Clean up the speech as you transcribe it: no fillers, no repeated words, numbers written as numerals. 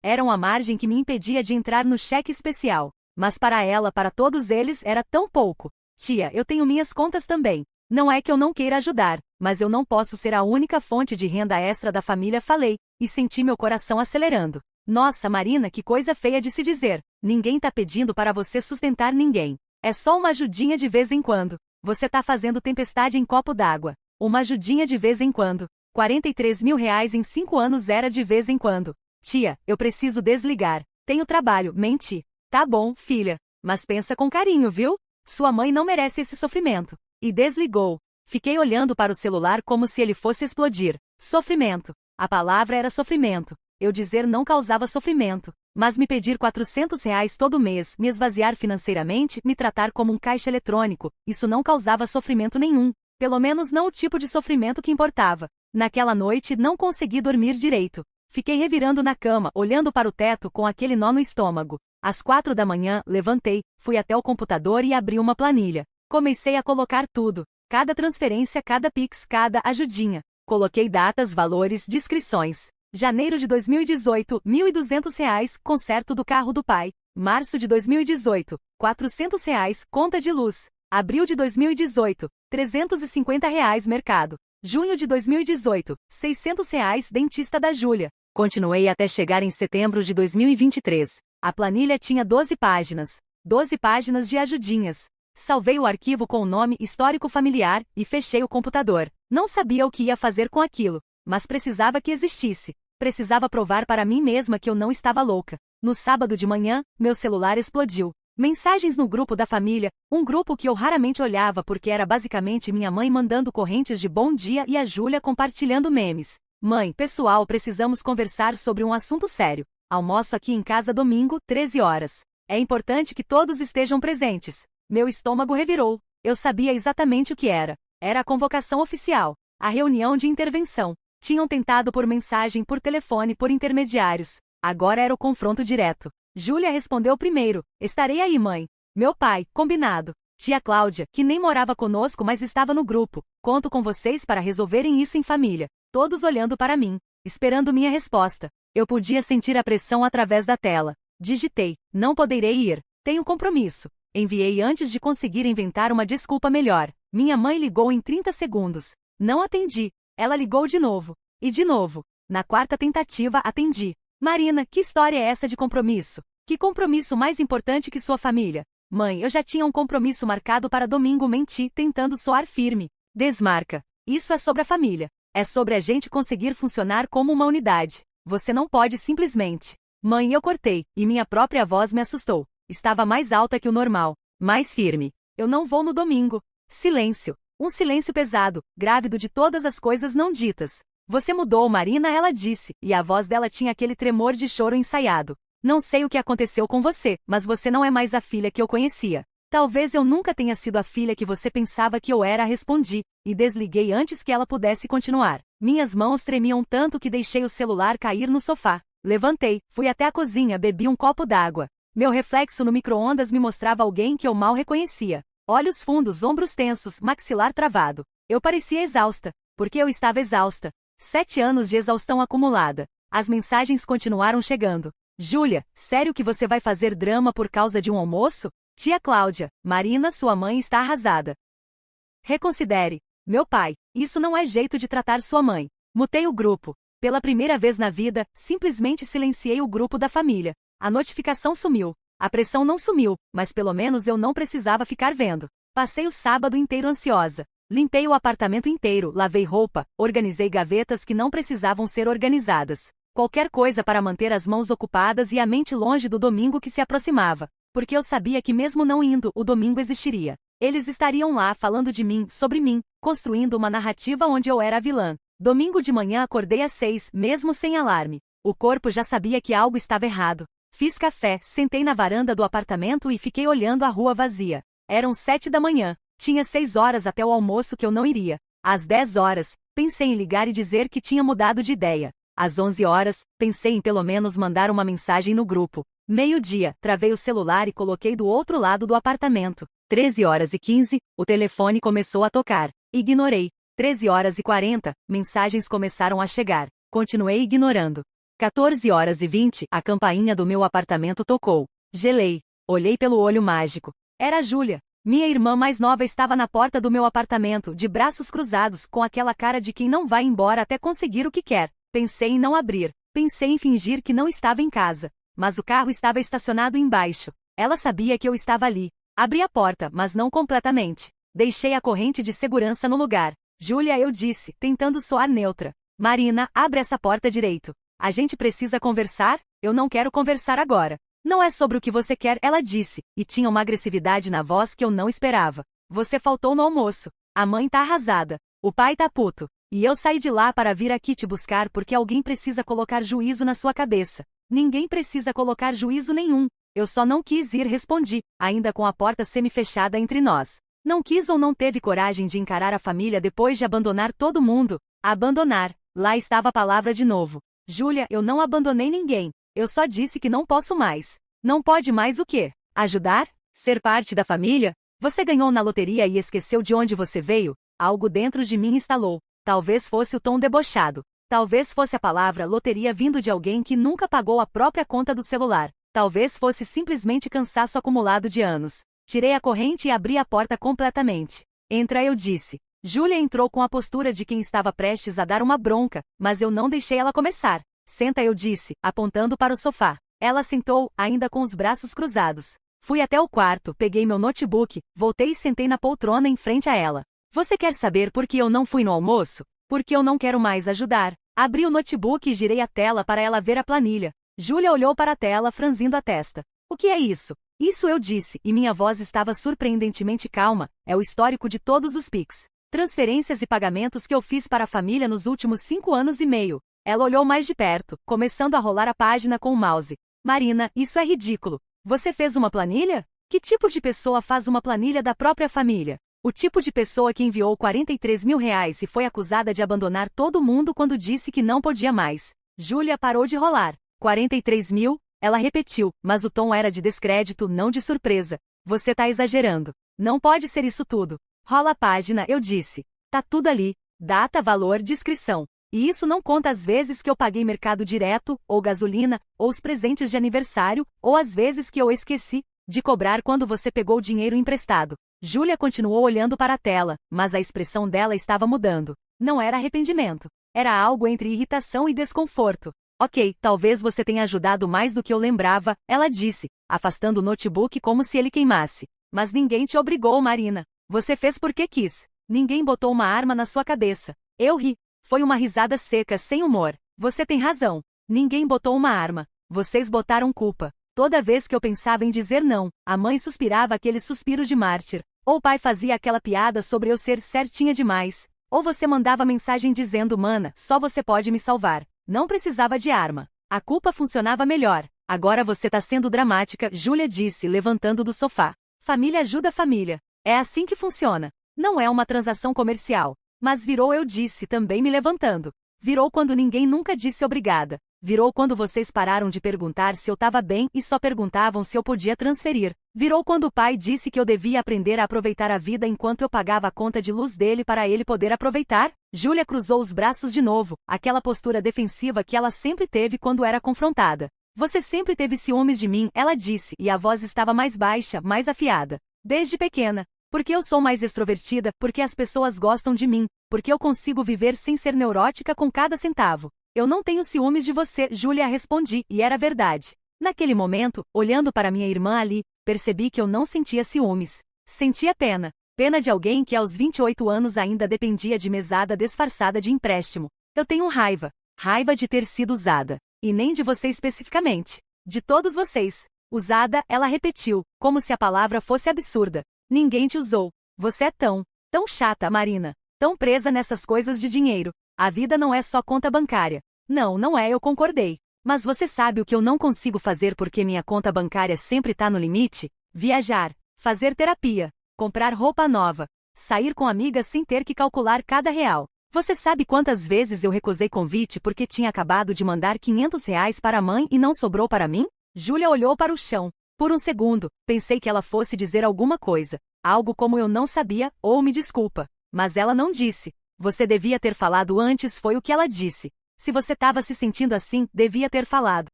Eram a margem que me impedia de entrar no cheque especial. Mas para ela, para todos eles, era tão pouco. Tia, eu tenho minhas contas também. Não é que eu não queira ajudar, mas eu não posso ser a única fonte de renda extra da família, falei, e senti meu coração acelerando. Nossa, Marina, que coisa feia de se dizer. Ninguém tá pedindo para você sustentar ninguém. É só uma ajudinha de vez em quando. Você tá fazendo tempestade em copo d'água. Uma ajudinha de vez em quando. 43 mil reais em 5 anos era de vez em quando. Tia, eu preciso desligar. Tenho trabalho, menti. Tá bom, filha. Mas pensa com carinho, viu? Sua mãe não merece esse sofrimento. E desligou. Fiquei olhando para o celular como se ele fosse explodir. Sofrimento. A palavra era sofrimento. Eu dizer não causava sofrimento. Mas me pedir 400 reais todo mês, me esvaziar financeiramente, me tratar como um caixa eletrônico, isso não causava sofrimento nenhum. Pelo menos não o tipo de sofrimento que importava. Naquela noite não consegui dormir direito. Fiquei revirando na cama, olhando para o teto com aquele nó no estômago. Às 4 da manhã, levantei, fui até o computador e abri uma planilha. Comecei a colocar tudo. Cada transferência, cada Pix, cada ajudinha. Coloquei datas, valores, descrições. Janeiro de 2018, R$ 1.200, conserto do carro do pai. Março de 2018, R$ 400, conta de luz. Abril de 2018, R$ 350, mercado. Junho de 2018, R$ 600, dentista da Júlia. Continuei até chegar em setembro de 2023. A planilha tinha 12 páginas. 12 páginas de ajudinhas. Salvei o arquivo com o nome Histórico Familiar e fechei o computador. Não sabia o que ia fazer com aquilo, mas precisava que existisse. Precisava provar para mim mesma que eu não estava louca. No sábado de manhã, meu celular explodiu. Mensagens no grupo da família, um grupo que eu raramente olhava porque era basicamente minha mãe mandando correntes de bom dia e a Júlia compartilhando memes. Mãe, pessoal, precisamos conversar sobre um assunto sério. Almoço aqui em casa domingo, 13 horas. É importante que todos estejam presentes. Meu estômago revirou. Eu sabia exatamente o que era. Era a convocação oficial. A reunião de intervenção. Tinham tentado por mensagem, por telefone, por intermediários. Agora era o confronto direto. Júlia respondeu primeiro. Estarei aí, mãe. Meu pai, combinado. Tia Cláudia, que nem morava conosco, mas estava no grupo. Conto com vocês para resolverem isso em família. Todos olhando para mim, esperando minha resposta. Eu podia sentir a pressão através da tela. Digitei. Não poderei ir. Tenho compromisso. Enviei antes de conseguir inventar uma desculpa melhor. Minha mãe ligou em 30 segundos. Não atendi. Ela ligou de novo. E de novo. Na quarta tentativa, atendi. Marina, que história é essa de compromisso? Que compromisso mais importante que sua família? Mãe, eu já tinha um compromisso marcado para domingo, menti, tentando soar firme. Desmarca. Isso é sobre a família. É sobre a gente conseguir funcionar como uma unidade. Você não pode simplesmente. Mãe, eu cortei, e minha própria voz me assustou. Estava mais alta que o normal. Mais firme. Eu não vou no domingo. Silêncio. Um silêncio pesado, grávido de todas as coisas não ditas. Você mudou, Marina, ela disse, e a voz dela tinha aquele tremor de choro ensaiado. Não sei o que aconteceu com você, mas você não é mais a filha que eu conhecia. Talvez eu nunca tenha sido a filha que você pensava que eu era, respondi, e desliguei antes que ela pudesse continuar. Minhas mãos tremiam tanto que deixei o celular cair no sofá. Levantei, fui até a cozinha, bebi um copo d'água. Meu reflexo no micro-ondas me mostrava alguém que eu mal reconhecia. Olhos fundos, ombros tensos, maxilar travado. Eu parecia exausta, porque eu estava exausta. 7 anos de exaustão acumulada. As mensagens continuaram chegando. Júlia, sério que você vai fazer drama por causa de um almoço? Tia Cláudia, Marina, sua mãe está arrasada. Reconsidere. Meu pai, isso não é jeito de tratar sua mãe. Mutei o grupo. Pela primeira vez na vida, simplesmente silenciei o grupo da família. A notificação sumiu. A pressão não sumiu, mas pelo menos eu não precisava ficar vendo. Passei o sábado inteiro ansiosa. Limpei o apartamento inteiro, lavei roupa, organizei gavetas que não precisavam ser organizadas. Qualquer coisa para manter as mãos ocupadas e a mente longe do domingo que se aproximava. Porque eu sabia que mesmo não indo, o domingo existiria. Eles estariam lá falando de mim, sobre mim, construindo uma narrativa onde eu era a vilã. Domingo de manhã acordei às 6, mesmo sem alarme. O corpo já sabia que algo estava errado. Fiz café, sentei na varanda do apartamento e fiquei olhando a rua vazia. Eram 7 da manhã. Tinha 6 horas até o almoço que eu não iria. Às 10 horas, pensei em ligar e dizer que tinha mudado de ideia. Às 11 horas, pensei em pelo menos mandar uma mensagem no grupo. Meio-dia, travei o celular e coloquei do outro lado do apartamento. 13 horas e 15, o telefone começou a tocar. Ignorei. 13 horas e 40, mensagens começaram a chegar. Continuei ignorando. 14h20, a campainha do meu apartamento tocou. Gelei. Olhei pelo olho mágico. Era a Júlia. Minha irmã mais nova estava na porta do meu apartamento, de braços cruzados, com aquela cara de quem não vai embora até conseguir o que quer. Pensei em não abrir. Pensei em fingir que não estava em casa. Mas o carro estava estacionado embaixo. Ela sabia que eu estava ali. Abri a porta, mas não completamente. Deixei a corrente de segurança no lugar. Júlia, eu disse, tentando soar neutra. Marina, abre essa porta direito. A gente precisa conversar? Eu não quero conversar agora. Não é sobre o que você quer, ela disse, e tinha uma agressividade na voz que eu não esperava. Você faltou no almoço. A mãe tá arrasada. O pai tá puto. E eu saí de lá para vir aqui te buscar porque alguém precisa colocar juízo na sua cabeça. Ninguém precisa colocar juízo nenhum. Eu só não quis ir, respondi, ainda com a porta semi-fechada entre nós. Não quis ou não teve coragem de encarar a família depois de abandonar todo mundo? Abandonar. Lá estava a palavra de novo. Júlia, eu não abandonei ninguém. Eu só disse que não posso mais. Não pode mais o quê? Ajudar? Ser parte da família? Você ganhou na loteria e esqueceu de onde você veio? Algo dentro de mim instalou. Talvez fosse o tom debochado. Talvez fosse a palavra loteria vindo de alguém que nunca pagou a própria conta do celular. Talvez fosse simplesmente cansaço acumulado de anos. Tirei a corrente e abri a porta completamente. Entra, eu disse. Júlia entrou com a postura de quem estava prestes a dar uma bronca, mas eu não deixei ela começar. Senta, eu disse, apontando para o sofá. Ela sentou, ainda com os braços cruzados. Fui até o quarto, peguei meu notebook, voltei e sentei na poltrona em frente a ela. Você quer saber por que eu não fui no almoço? Porque eu não quero mais ajudar. Abri o notebook e girei a tela para ela ver a planilha. Júlia olhou para a tela, franzindo a testa. O que é isso? Isso, eu disse, e minha voz estava surpreendentemente calma. É o histórico de todos os Pix, transferências e pagamentos que eu fiz para a família nos últimos 5 anos e meio. Ela olhou mais de perto, começando a rolar a página com o mouse. Marina, isso é ridículo. Você fez uma planilha? Que tipo de pessoa faz uma planilha da própria família? O tipo de pessoa que enviou 43 mil reais e foi acusada de abandonar todo mundo quando disse que não podia mais. Júlia parou de rolar. 43 mil? Ela repetiu, mas o tom era de descrédito, não de surpresa. Você tá exagerando. Não pode ser isso tudo. Rola a página, eu disse. Tá tudo ali. Data, valor, descrição. E isso não conta as vezes que eu paguei mercado direto, ou gasolina, ou os presentes de aniversário, ou as vezes que eu esqueci de cobrar quando você pegou o dinheiro emprestado. Júlia continuou olhando para a tela, mas a expressão dela estava mudando. Não era arrependimento. Era algo entre irritação e desconforto. Ok, talvez você tenha ajudado mais do que eu lembrava, ela disse, afastando o notebook como se ele queimasse. Mas ninguém te obrigou, Marina. Você fez porque quis. Ninguém botou uma arma na sua cabeça. Eu ri. Foi uma risada seca, sem humor. Você tem razão. Ninguém botou uma arma. Vocês botaram culpa. Toda vez que eu pensava em dizer não, a mãe suspirava aquele suspiro de mártir. Ou o pai fazia aquela piada sobre eu ser certinha demais. Ou você mandava mensagem dizendo, mana, só você pode me salvar. Não precisava de arma. A culpa funcionava melhor. Agora você tá sendo dramática, Júlia disse, levantando do sofá. Família ajuda família. É assim que funciona. Não é uma transação comercial. Mas virou, eu disse, também me levantando. Virou quando ninguém nunca disse obrigada. Virou quando vocês pararam de perguntar se eu estava bem e só perguntavam se eu podia transferir. Virou quando o pai disse que eu devia aprender a aproveitar a vida enquanto eu pagava a conta de luz dele para ele poder aproveitar. Júlia cruzou os braços de novo, aquela postura defensiva que ela sempre teve quando era confrontada. Você sempre teve ciúmes de mim, ela disse, e a voz estava mais baixa, mais afiada. Desde pequena. Porque eu sou mais extrovertida, porque as pessoas gostam de mim, porque eu consigo viver sem ser neurótica com cada centavo. Eu não tenho ciúmes de você, Júlia, respondi, e era verdade. Naquele momento, olhando para minha irmã ali, percebi que eu não sentia ciúmes. Sentia pena. Pena de alguém que aos 28 anos ainda dependia de mesada disfarçada de empréstimo. Eu tenho raiva. Raiva de ter sido usada. E nem de você especificamente. De todos vocês. Usada, ela repetiu, como se a palavra fosse absurda. Ninguém te usou. Você é tão chata, Marina. Tão presa nessas coisas de dinheiro. A vida não é só conta bancária. Não, não é, eu concordei. Mas você sabe o que eu não consigo fazer porque minha conta bancária sempre tá no limite? Viajar, fazer terapia, comprar roupa nova, sair com amigas sem ter que calcular cada real. Você sabe quantas vezes eu recusei convite porque tinha acabado de mandar 500 reais para a mãe e não sobrou para mim? Júlia olhou para o chão. Por um segundo, pensei que ela fosse dizer alguma coisa. Algo como eu não sabia, ou me desculpa. Mas ela não disse. Você devia ter falado antes, foi o que ela disse. Se você tava se sentindo assim, devia ter falado.